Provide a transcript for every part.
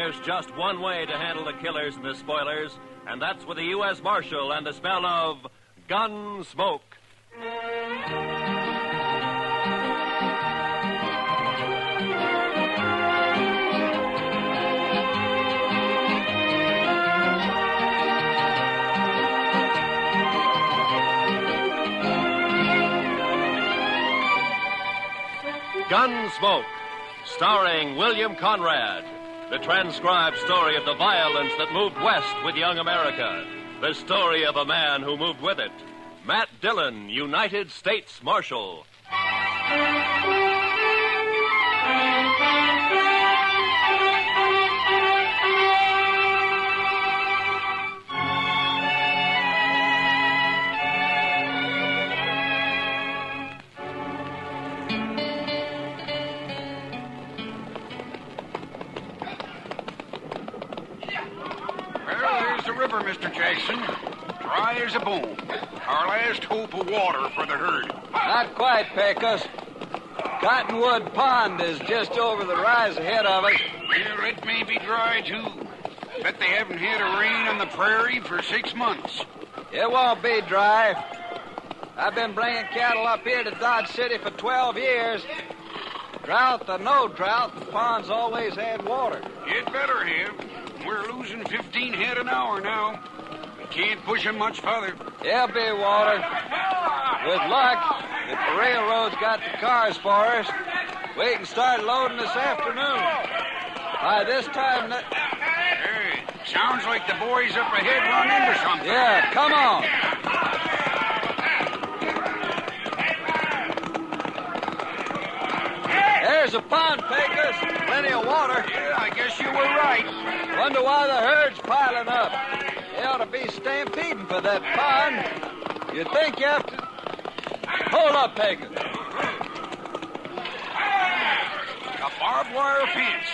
There's just one way to handle the killers and the spoilers, and that's with the U.S. Marshal and the smell of Gunsmoke. Gunsmoke, starring William Conrad. The transcribed story of the violence that moved west with young America. The story of a man who moved with it. Matt Dillon, United States Marshal. River, Mr. Jackson. Dry as a bone. Our last hope of water for the herd. Not quite, Pecos. Cottonwood Pond is just over the rise ahead of us. Well, it may be dry, too. Bet they haven't had a rain on the prairie for 6 months. It won't be dry. I've been bringing cattle up here to Dodge City for 12 years. Drought or no drought, the pond's always had water. It better have. We're losing 15 head an hour now. We can't push them much further. There'll be water. With luck, if the railroad's got the cars for us, we can start loading this afternoon. By this time... Hey, sounds like the boys up ahead run into something. Yeah, come on. There's a pond, Pecos. Plenty of water. Yeah, I guess you were right. Wonder why the herd's piling up. They ought to be stampeding for that pond. You think you have to... Hold up, Pecos. A barbed wire fence.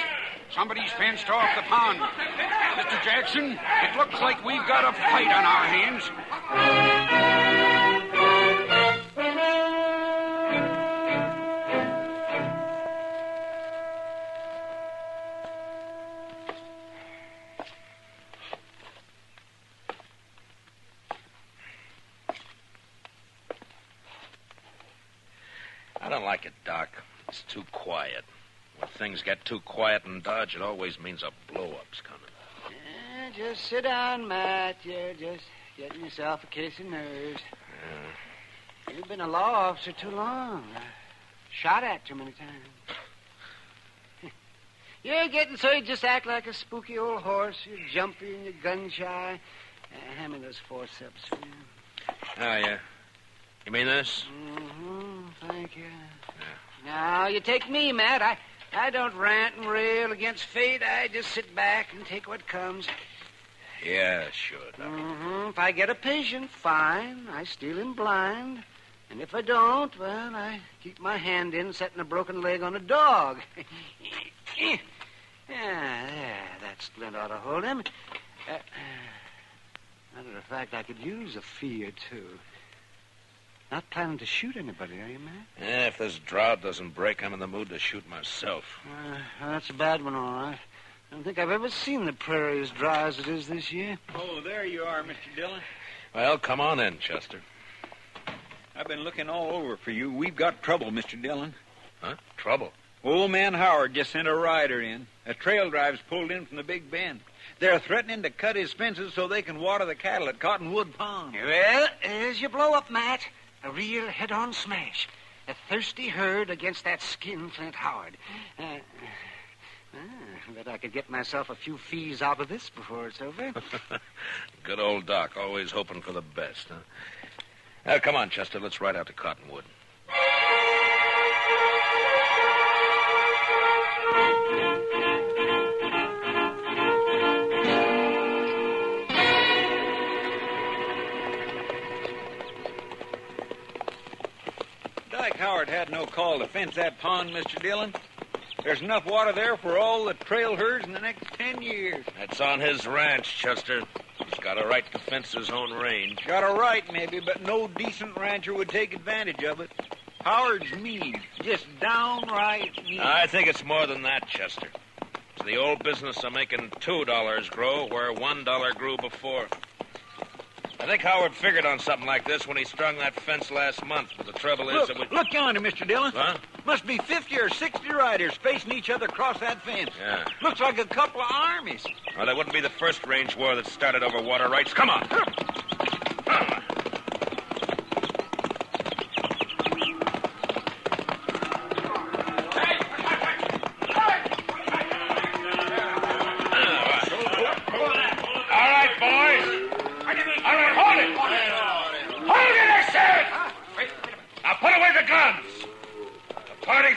Somebody's fenced off the pond. Mr. Jackson, it looks like we've got a fight on our hands. I don't like it, Doc. It's too quiet. When things get too quiet in Dodge, it always means a blow-up's coming. Just sit down, Matt. You're just getting yourself a case of nerves. You've been a law officer too long. Shot at too many times. You're getting so you just act like a spooky old horse. You're jumpy and you're gun-shy. Hand me those forceps, will you? Oh, yeah. You mean this? Mm-hmm. Thank you. Yeah. Now, you take me, Matt. I don't rant and rail against fate. I just sit back and take what comes. Yeah, sure, Doc. Mm-hmm. If I get a patient, fine. I steal him blind. And if I don't, well, I keep my hand in setting a broken leg on a dog. Yeah, there. That splint ought to hold him. Matter of fact, I could use a fee or two. Not planning to shoot anybody, are you, Matt? Yeah, if this drought doesn't break, I'm in the mood to shoot myself. That's a bad one, all right. I don't think I've ever seen the prairie as dry as it is this year. Oh, there you are, Mr. Dillon. Well, come on in, Chester. I've been looking all over for you. We've got trouble, Mr. Dillon. Huh? Trouble? Old man Howard just sent a rider in. A trail drive's pulled in from the Big Bend. They're threatening to cut his fences so they can water the cattle at Cottonwood Pond. Well, there's your blow-up, Matt. A real head-on smash. A thirsty herd against that skinflint Howard. Bet I could get myself a few fees out of this before it's over. Good old Doc, always hoping for the best, huh? Now, come on, Chester, let's ride out to Cottonwood. Howard had no call to fence that pond, Mr. Dillon. There's enough water there for all the trail herds in the next 10 years. That's on his ranch, Chester. He's got a right to fence his own range. Got a right, maybe, but no decent rancher would take advantage of it. Howard's mean. Just downright mean. I think it's more than that, Chester. It's the old business of making $2 grow where $1 grew before. I think Howard figured on something like this when he strung that fence last month. But the trouble is Look yonder, Mr. Dillon. Huh? Must be 50 or 60 riders facing each other across that fence. Yeah. Looks like a couple of armies. Well, that wouldn't be the first range war that started over water rights. Come on.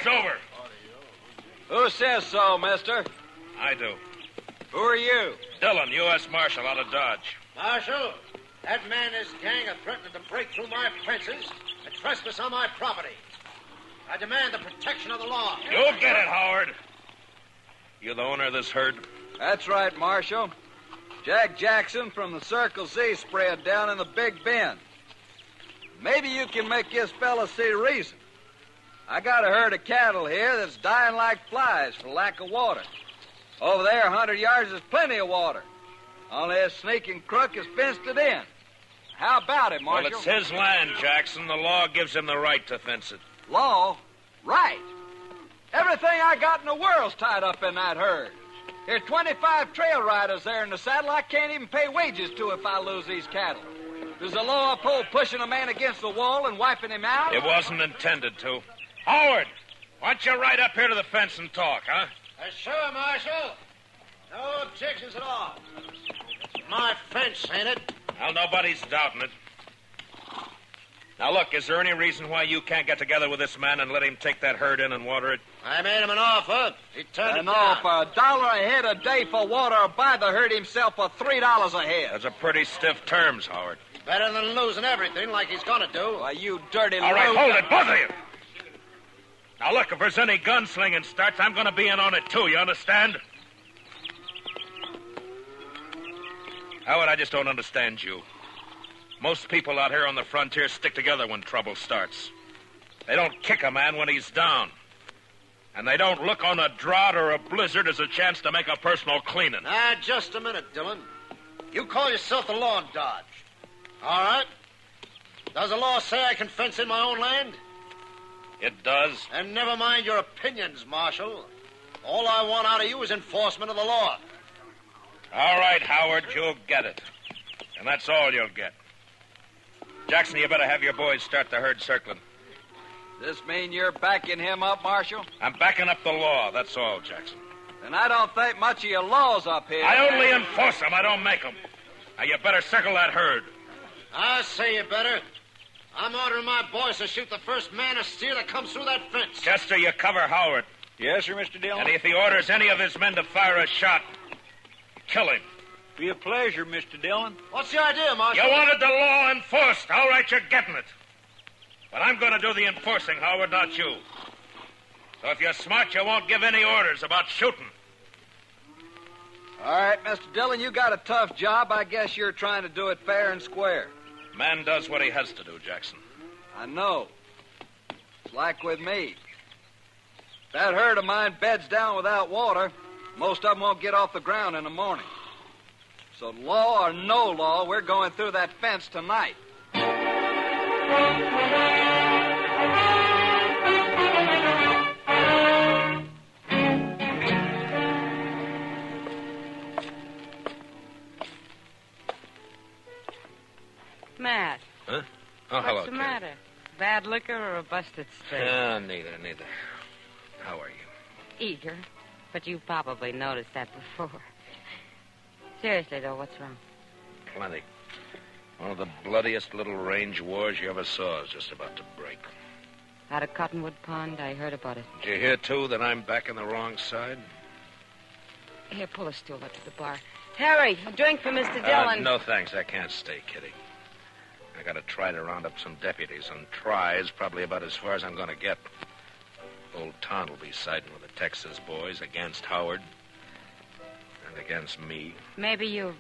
Over. Who says so, mister? I do. Who are you? Dillon, U.S. Marshal, out of Dodge. Marshal, that man and his gang are threatening to break through my fences and trespass on my property. I demand the protection of the law. You'll get it, Howard. You the owner of this herd? That's right, Marshal. Jack Jackson from the Circle C spread down in the Big Bend. Maybe you can make this fella see reason. I got a herd of cattle here that's dying like flies for lack of water. Over there, 100 yards is plenty of water. Only this sneaking crook has fenced it in. How about it, Marshal? Well, it's his land, Jackson. The law gives him the right to fence it. Law? Right. Everything I got in the world's tied up in that herd. There's 25 trail riders there in the saddle I can't even pay wages to if I lose these cattle. Does the law uphold pushing a man against the wall and wiping him out? It wasn't intended to. Howard, why don't you ride up here to the fence and talk, huh? Sure, Marshal. No objections at all. My fence, ain't it? Well, nobody's doubting it. Now, look, is there any reason why you can't get together with this man and let him take that herd in and water it? I made him an offer. He turned it An down. offer, $1 a head a day for water, or buy the herd himself for $3 a head. Those are pretty stiff terms, Howard. Better than losing everything like he's gonna do. Why, you dirty All right, load- hold it, both of you. Now, look, if there's any gunslinging starts, I'm going to be in on it, too, you understand? Howard, I just don't understand you. Most people out here on the frontier stick together when trouble starts. They don't kick a man when he's down. And they don't look on a drought or a blizzard as a chance to make a personal cleaning. Now, just a minute, Dillon. You call yourself the law in Dodge. All right. Does the law say I can fence in my own land? It does. And never mind your opinions, Marshal. All I want out of you is enforcement of the law. All right, Howard, you'll get it. And that's all you'll get. Jackson, you better have your boys start the herd circling. Does this mean you're backing him up, Marshal? I'm backing up the law, that's all, Jackson. Then I don't think much of your laws up here. I only enforce them, I don't make them. Now, you better circle that herd. I say you better. I'm ordering my boys to shoot the first man or steer that comes through that fence. Chester, you cover Howard. Yes, sir, Mr. Dillon. And if he orders any of his men to fire a shot, kill him. Be a pleasure, Mr. Dillon. What's the idea, Marshal? You wanted the law enforced. All right, you're getting it. But I'm going to do the enforcing, Howard, not you. So if you're smart, you won't give any orders about shooting. All right, Mr. Dillon, you got a tough job. I guess you're trying to do it fair and square. Man does what he has to do, Jackson. I know. It's like with me. If that herd of mine beds down without water, most of them won't get off the ground in the morning. So law or no law, we're going through that fence tonight. Matt. Huh? Oh, hello, What's the matter? Bad liquor or a busted steak? Neither. How are you? Eager. But you probably noticed that before. Seriously, though, what's wrong? Plenty. One of the bloodiest little range wars you ever saw is just about to break. Out of Cottonwood Pond, I heard about it. Did you hear, too, that I'm back on the wrong side? Here, pull a stool up to the bar. Harry, a drink for Mr. Dillon. No, thanks. I can't stay, Kitty. I gotta try to round up some deputies, and try is probably about as far as I'm gonna get. Old Ton will be siding with the Texas boys against Howard and against me. Maybe you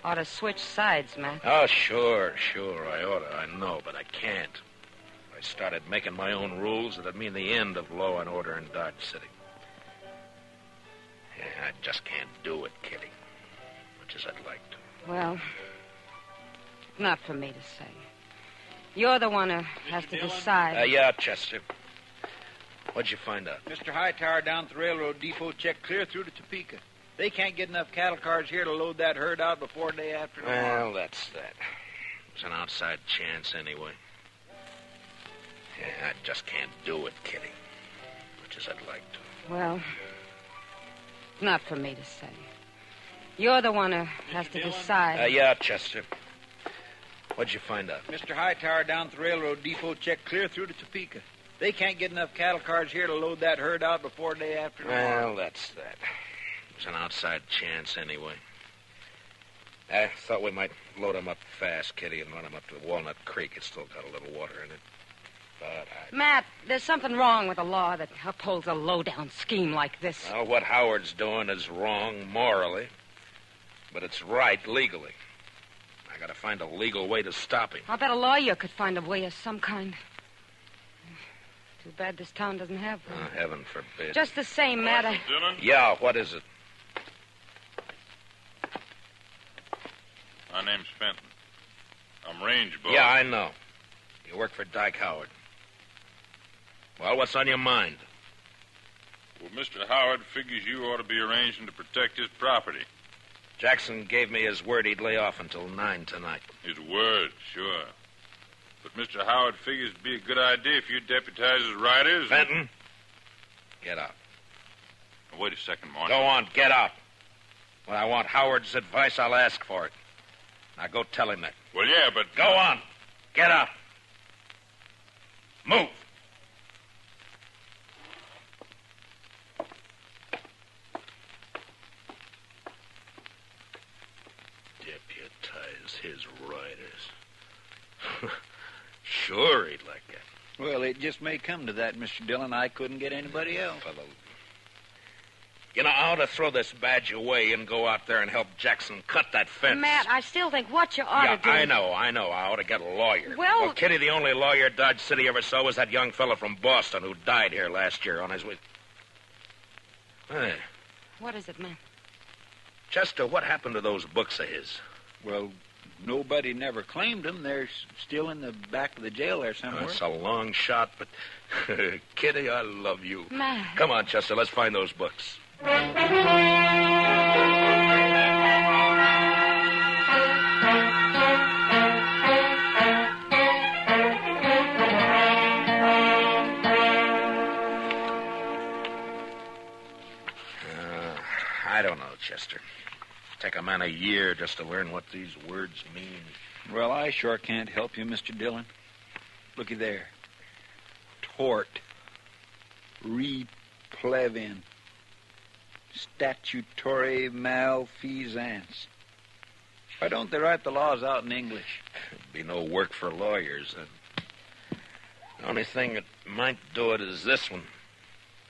ought to switch sides, Matt. Oh, sure, I oughta. I know, but I can't. If I started making my own rules, it'd mean the end of law and order in Dodge City. Yeah, just can't do it, Kitty. Much as I'd like to. Well, not for me to say. You're the one who has to decide. Yeah, Chester. What'd you find out? Mr. Hightower down at the railroad depot checked clear through to Topeka. They can't get enough cattle cars here to load that herd out before day after tomorrow. Well, that's that. It's an outside chance anyway. Yeah, I just can't do it, Kitty. Much as I'd like to. Well, not for me to say. You're the one who has to decide. Yeah, Chester. What'd you find out? Mr. Hightower down at the railroad depot checked clear through to Topeka. They can't get enough cattle cars here to load that herd out before day after tomorrow. Well, that's that. It's an outside chance anyway. I thought we might load them up fast, Kitty, and run them up to Walnut Creek. It's still got a little water in it. But Matt, there's something wrong with a law that upholds a low-down scheme like this. Well, what Howard's doing is wrong morally, but it's right legally. I gotta find a legal way to stop him. I'll bet a lawyer could find a way of some kind. Too bad this town doesn't have one. Oh, heaven forbid. Just the same, Matt. Dillon? Yeah, what is it? My name's Fenton. I'm range boss. Yeah, I know. You work for Dyke Howard. Well, what's on your mind? Well, Mr. Howard figures you ought to be arranging to protect his property. Jackson gave me his word he'd lay off until 9 tonight. His word, sure. But Mr. Howard figures it'd be a good idea if you deputize his riders. Fenton, get out. Now, wait a second, Marshall. Go on, get out. When I want Howard's advice, I'll ask for it. Now go tell him that. Well, yeah, but... Go on. Get out. Move. Deputize his riders. Sure, he'd like that. Well, it just may come to that, Mr. Dillon. I couldn't get anybody else. You know, I ought to throw this badge away and go out there and help Jackson cut that fence. Matt, I still think what you ought to do... I know. I ought to get a lawyer. Well, Kitty, the only lawyer Dodge City ever saw was that young fellow from Boston who died here last year on his way... Hey, what is it, Matt? Chester, what happened to those books of his? Well, nobody never claimed them. They're still in the back of the jail there somewhere. That's a long shot, but... Kitty, I love you. Matt. Come on, Chester, let's find those books. I don't know, Chester. Take a man a year just to learn what these words mean. Well, I sure can't help you, Mr. Dillon. Looky there. Tort. Replevin. Statutory malfeasance. Why don't they write the laws out in English? It'd be no work for lawyers. The only thing that might do it is this one.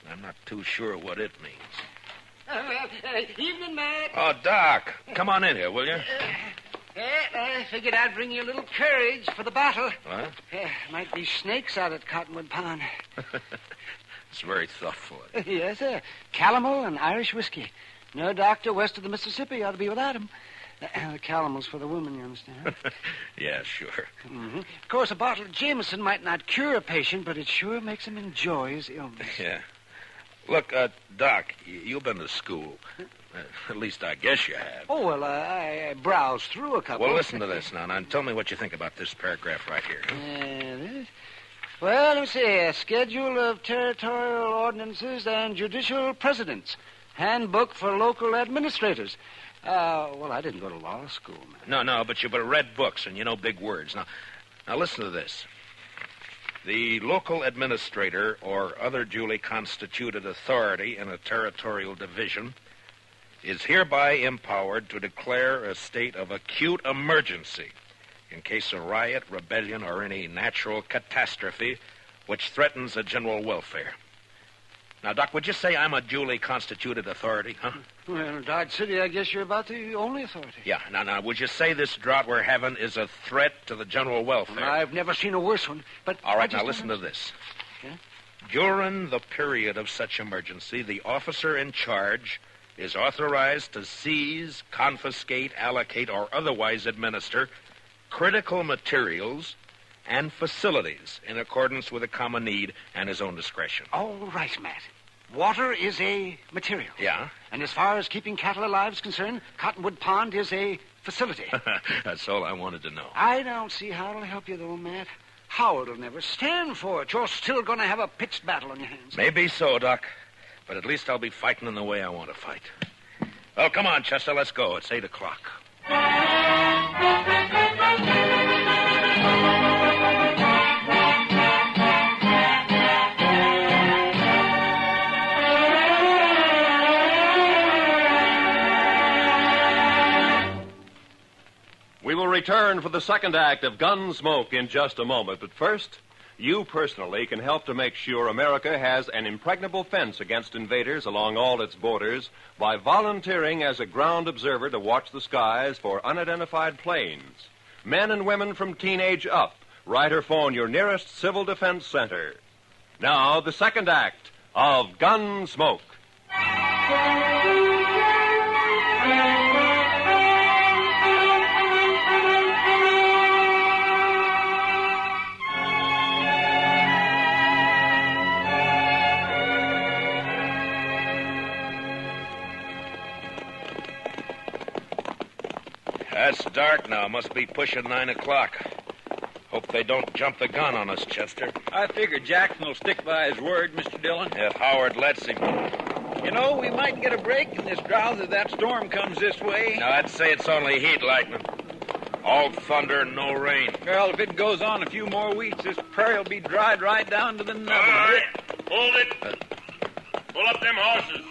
I'm not too sure what it means. Evening, Matt. Oh, Doc, come on in here, will you? I figured I'd bring you a little courage for the battle. What? Might be snakes out at Cottonwood Pond. It's very thoughtful. Yes, sir. Calomel and Irish whiskey. No doctor west of the Mississippi ought to be without him. The calomel's for the woman, you understand? Yeah, sure. Mm-hmm. Of course, a bottle of Jameson might not cure a patient, but it sure makes him enjoy his illness. Yeah. Look, Doc, you've been to school. At least I guess you have. Oh, well, I browsed through a couple. Well, listen to this now, and tell me what you think about this paragraph right here. This? Well, let me see. A schedule of territorial ordinances and judicial precedents. Handbook for local administrators. Well, I didn't go to law school, man. No, but you've read books, and you know big words. Now listen to this. The local administrator or other duly constituted authority in a territorial division is hereby empowered to declare a state of acute emergency in case of riot, rebellion, or any natural catastrophe which threatens the general welfare. Now, Doc, would you say I'm a duly constituted authority, huh? Well, Dodge City, I guess you're about the only authority. Yeah. Now, would you say this drought we're having is a threat to the general welfare? Well, I've never seen a worse one, but... All right, now listen to this. Yeah? During the period of such emergency, the officer in charge is authorized to seize, confiscate, allocate, or otherwise administer critical materials and facilities in accordance with a common need and his own discretion. All right, Matt. Water is a material. Yeah? And as far as keeping cattle alive is concerned, Cottonwood Pond is a facility. That's all I wanted to know. I don't see how it'll help you, though, Matt. Howard will never stand for it. You're still going to have a pitched battle on your hands. Maybe so, Doc. But at least I'll be fighting in the way I want to fight. Well, come on, Chester, let's go. It's 8 o'clock. We will return for the second act of Gunsmoke in just a moment. But first, you personally can help to make sure America has an impregnable fence against invaders along all its borders by volunteering as a ground observer to watch the skies for unidentified planes. Men and women from teenage up, write or phone your nearest Civil Defense Center. Now, the second act of Gunsmoke. It's dark now. Must be pushing 9 o'clock. Hope they don't jump the gun on us, Chester. I figure Jackson will stick by his word, Mr. Dillon. If Howard lets him. You know, we might get a break in this drought if that storm comes this way. No, I'd say it's only heat lightning. All thunder and no rain. Well, if it goes on a few more weeks, this prairie will be dried right down to the nubbin. All right, hold it. Pull up them horses.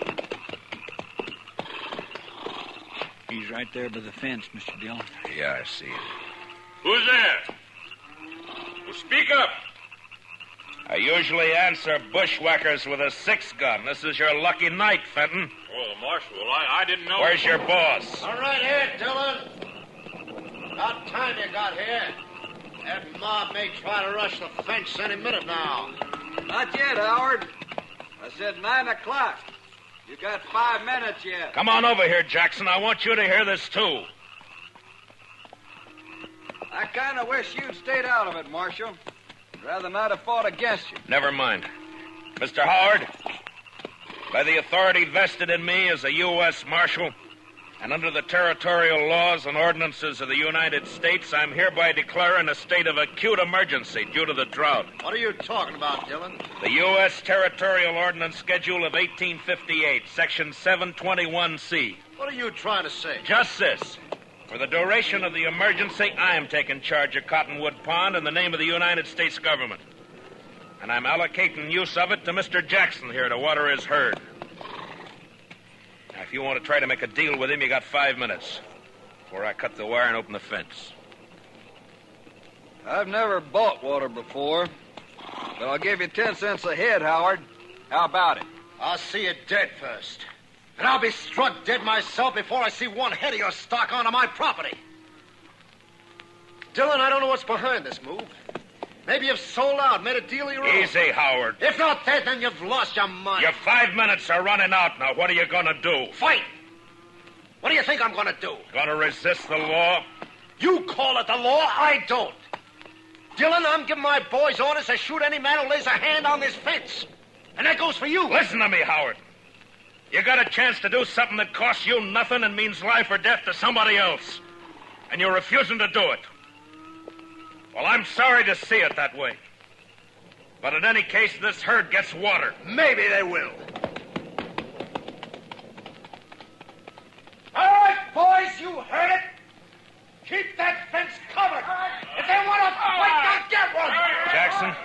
He's right there by the fence, Mr. Dillon. Yeah, I see it. Who's there? Well, speak up. I usually answer bushwhackers with a 6-gun. This is your lucky night, Fenton. Oh, Marshal, I didn't know. Where's your boss? All right here, Dillon. About time you got here. That mob may try to rush the fence any minute now. Not yet, Howard. I said 9 o'clock. You got 5 minutes yet. Come on over here, Jackson. I want you to hear this, too. I kind of wish you'd stayed out of it, Marshal. I'd rather not have fought against you. Never mind. Mr. Howard, by the authority vested in me as a U.S. Marshal, and under the territorial laws and ordinances of the United States, I'm hereby declaring a state of acute emergency due to the drought. What are you talking about, Dillon? The U.S. Territorial Ordinance Schedule of 1858, Section 721C. What are you trying to say? Just this. For the duration of the emergency, I am taking charge of Cottonwood Pond in the name of the United States government. And I'm allocating use of it to Mr. Jackson here to water his herd. Now, if you want to try to make a deal with him, you got 5 minutes before I cut the wire and open the fence. I've never bought water before, but I'll give you 10 cents a head, Howard. How about it? I'll see you dead first. And I'll be struck dead myself before I see one head of your stock onto my property. Dillon, I don't know what's behind this move. Maybe you've sold out, made a deal of your own. Easy, Howard. If not that, then you've lost your mind. Your 5 minutes are running out now. What are you going to do? Fight! What do you think I'm going to do? Going to resist the law? You call it the law, I don't. Dillon, I'm giving my boys orders to shoot any man who lays a hand on this fence. And that goes for you. Listen to me, Howard. You got a chance to do something that costs you nothing and means life or death to somebody else. And you're refusing to do it. Well, I'm sorry to see it that way. But in any case, this herd gets water. Maybe they will. All right, boys, you heard it. Keep that fence covered. If they want to fight, they'll get one. Jackson,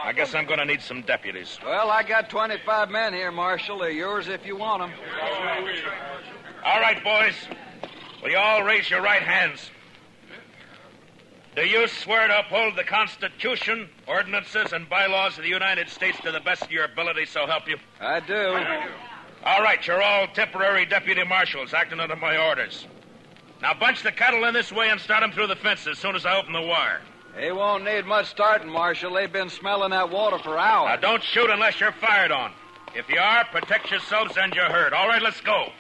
I guess I'm going to need some deputies. Well, I got 25 men here, Marshal. They're yours if you want them. All right, boys. Will you all raise your right hands? Do you swear to uphold the Constitution, ordinances, and bylaws of the United States to the best of your ability, so help you? I do. All right, you're all temporary deputy marshals acting under my orders. Now bunch the cattle in this way and start them through the fence as soon as I open the wire. They won't need much starting, Marshal. They've been smelling that water for hours. Now don't shoot unless you're fired on. If you are, protect yourselves and your herd. All right, let's go.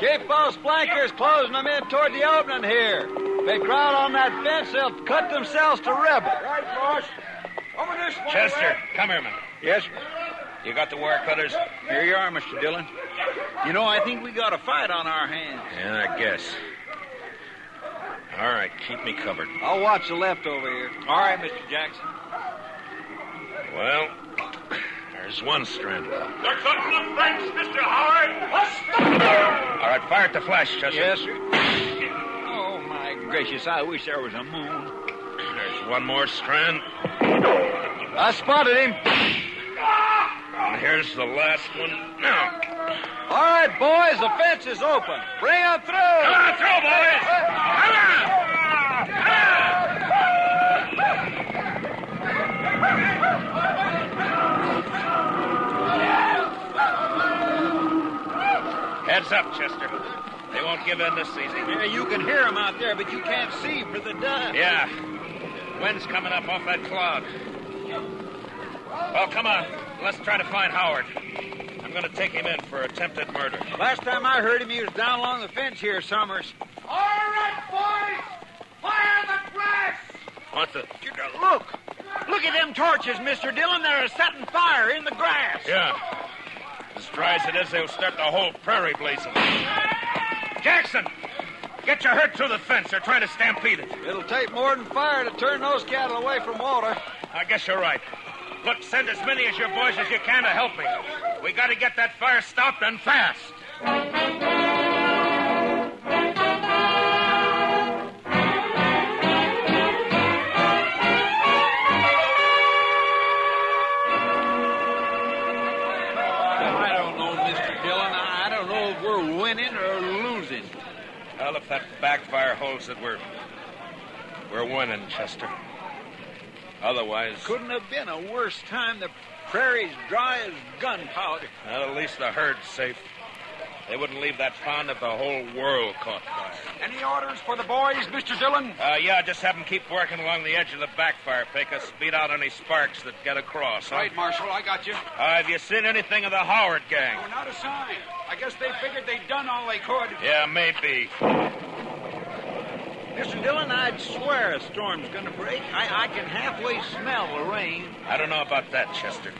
Keep those flankers closing them in toward the opening here. If they crowd on that fence, they'll cut themselves to ribbon. Right, boss. Over this way. Chester, come here, man. Yes, sir. You got the wire cutters? Here you are, Mr. Dillon. You know, I think we got a fight on our hands. Yeah, I guess. All right, keep me covered. I'll watch the left over here. All right, Mr. Jackson. Well, there's one strand. They're cutting the French, Mr. Howard. All right, fire at the flash, Chester. Yes, sir. Oh, my gracious, I wish there was a moon. There's one more strand. I spotted him. And here's the last one. Now. All right, boys, the fence is open. Bring them through. Come on through, boys. Come on. Heads up, Chester. They won't give in this season. Yeah, you can hear them out there, but you can't see for the dust. Yeah. Wind's coming up off that cloud. Well, come on. Let's try to find Howard. I'm going to take him in for attempted murder. Last time I heard him, he was down along the fence here, Summers. All right, boys. Fire the grass. What the? Look! Look at them torches, Mr. Dillon. They're setting fire in the grass. Yeah. As dry as it is, they'll start the whole prairie blazing. Jackson! Get your herd through the fence. They're trying to stampede it. It'll take more than fire to turn those cattle away from water. I guess you're right. Look, send as many of your boys as you can to help me. We got to get that fire stopped and fast. I don't know, Mr. Dillon. I don't know if we're winning or losing. Well, if that backfire holds it, we're winning, Chester. Otherwise... Couldn't have been a worse time. The prairie's dry as gunpowder. Well, at least the herd's safe. They wouldn't leave that pond if the whole world caught fire. Any orders for the boys, Mr. Dillon? Yeah, just have them keep working along the edge of the backfire pick us, beat out any sparks that get across. Huh? Right, Marshal, I got you. Have you seen anything of the Howard gang? Oh, not a sign. I guess they figured they'd done all they could. Yeah, maybe. Mr. Dillon, I'd swear a storm's going to break. I can halfway smell the rain. I don't know about that, Chester.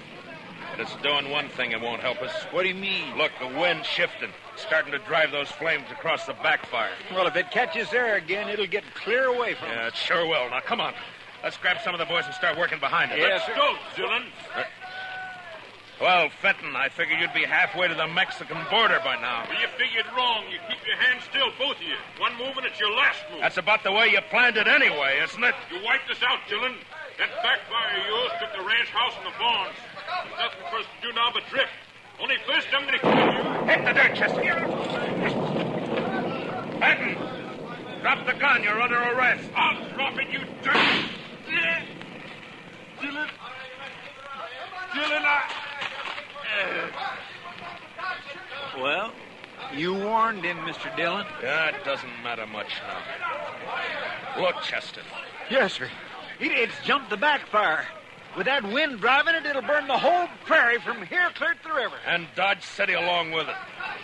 But it's doing one thing it won't help us. What do you mean? Look, the wind's shifting, starting to drive those flames across the backfire. Well, if it catches there again, it'll get clear away from Yeah, us. it sure will. Now, come on. Let's grab some of the boys and start working behind it. Yes, sir. Go, Dillon. Well, Fenton, I figured you'd be halfway to the Mexican border by now. Well, you figured wrong. You keep your hands still, both of you. One move and it's your last move. That's about the way you planned it anyway, isn't it? You wiped us out, Dillon. That backfire of yours took the ranch house and the barns. There's nothing for us to do now but drift. Only first I'm going to kill you. Hit the dirt, Chester. Fenton, drop the gun. You're under arrest. I'll drop it, you dirt. Dillon. Dillon, Well, you warned him, Mr. Dillon. Yeah, it doesn't matter much now. Look, Chester. Yes, sir. It's jumped the backfire. With that wind driving it, it'll burn the whole prairie from here clear to the river. And Dodge City along with it.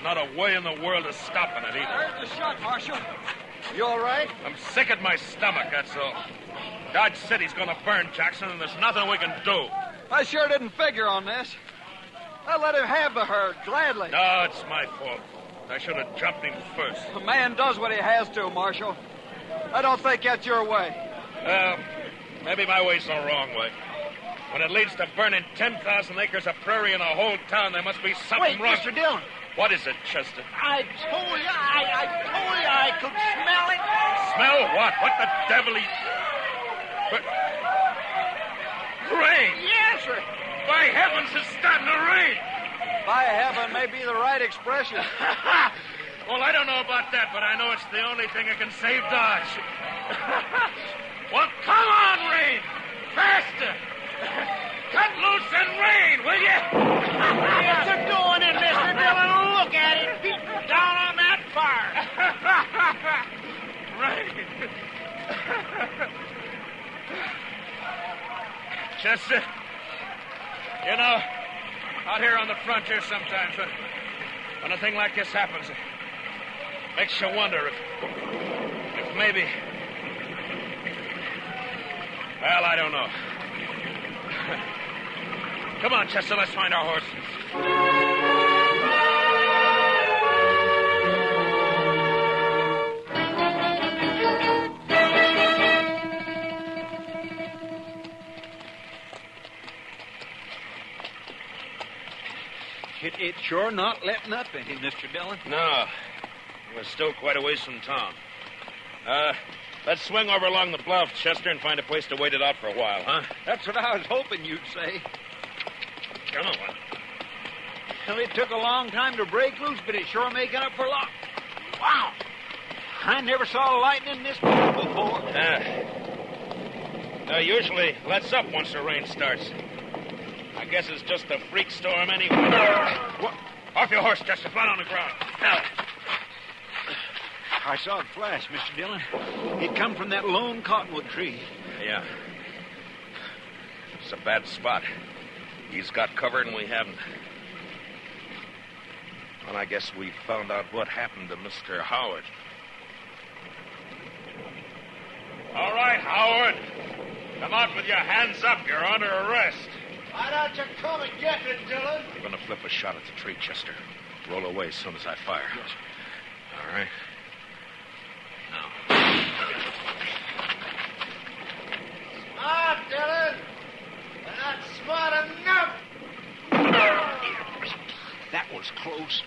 Not a way in the world of stopping it either. Where's the shot, Marshal? You all right? I'm sick at my stomach, that's all. Dodge City's gonna burn, Jackson, and there's nothing we can do. I sure didn't figure on this. I let him have the herd, gladly. No, it's my fault. I should have jumped him first. A man does what he has to, Marshal. I don't think that's your way. Maybe my way's the wrong way. When it leads to burning 10,000 acres of prairie in a whole town, there must be something Wait, wrong. Mr. Dillon. What is it, Chester? I told you I could smell it. Smell what? What the devil? But... Rain! Yes, sir. By heavens, it's starting to rain! By heaven may be the right expression. Well, I don't know about that, but I know it's the only thing that can save Dodge. Well, come on, rain! Faster! Cut loose and rain, will you? Yes, they're doing it, Mr. Dillon. Look at it. He's down on that fire. Rain. Chester, you know, out here on the frontier sometimes, when a thing like this happens, Makes you wonder if maybe... Well, I don't know. Come on, Chester, let's find our horses. It's sure not letting up any, Mr. Dillon. No. We're still quite a ways from town. Let's swing over along the bluff, Chester, and find a place to wait it out for a while, huh? That's what I was hoping you'd say. Come on. Well, it took a long time to break loose, but it's sure making up for loss. Wow! I never saw lightning this big before. No, usually lets up once the rain starts. I guess it's just a freak storm anyway. What? Off your horse, Chester. Flat on the ground. I saw it flash, Mr. Dillon. It come from that lone cottonwood tree. Yeah. It's a bad spot. He's got cover and we haven't. Well, I guess we found out what happened to Mr. Howard. All right, Howard. Come out with your hands up. You're under arrest. Why don't you come and get it, Dillon? We're going to flip a shot at the tree, Chester. Roll away as soon as I fire. Yes. All right. Now. Smart, Dillon. You're not smart enough. That was close.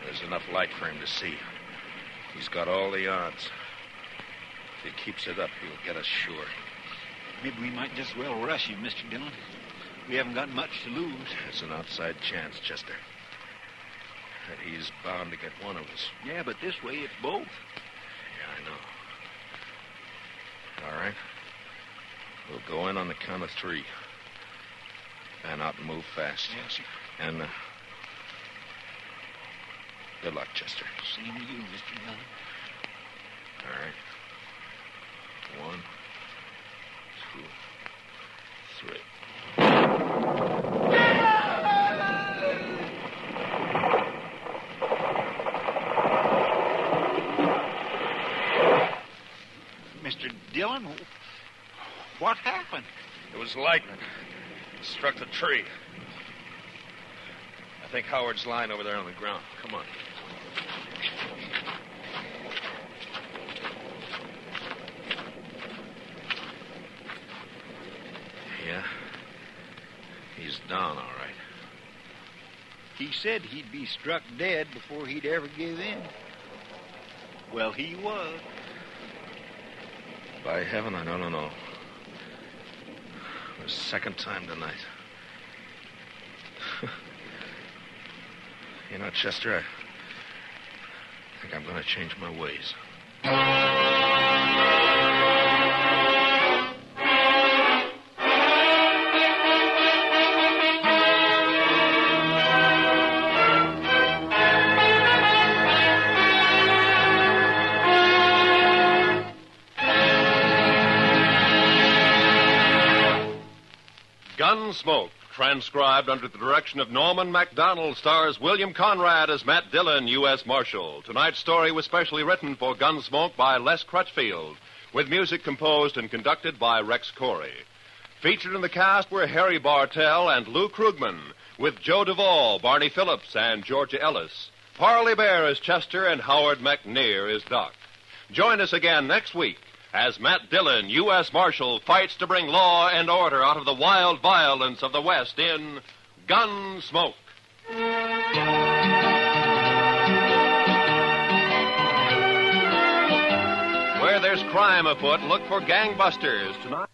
There's enough light for him to see. He's got all the odds. If he keeps it up, he'll get us sure. Maybe we might just well rush him, Mr. Dillon. We haven't got much to lose. It's an outside chance, Chester. That he's bound to get one of us. Yeah, but this way it's both. Yeah, I know. All right. We'll go in on the count of 3. Fan out and move fast. Yes, sir. And, good luck, Chester. Same to you, Mr. Dillon. All right. 1, 2, 3. Mr. Dillon, what happened? It was lightning. It struck the tree. I think Howard's lying over there on the ground. Come on. Yeah. He's down, all right. He said he'd be struck dead before he'd ever give in. Well, he was. By heaven, I don't know. The second time tonight. You know, Chester, I think I'm going to change my ways. Gunsmoke, transcribed under the direction of Norman MacDonald, stars William Conrad as Matt Dillon, U.S. Marshal. Tonight's story was specially written for Gunsmoke by Les Crutchfield, with music composed and conducted by Rex Corey. Featured in the cast were Harry Bartell and Lou Krugman, with Joe Duvall, Barney Phillips, and Georgia Ellis. Parley Baer as Chester and Howard McNear as Doc. Join us again next week as Matt Dillon, U.S. Marshal, fights to bring law and order out of the wild violence of the West in Gunsmoke. Where there's crime afoot, look for gangbusters tonight.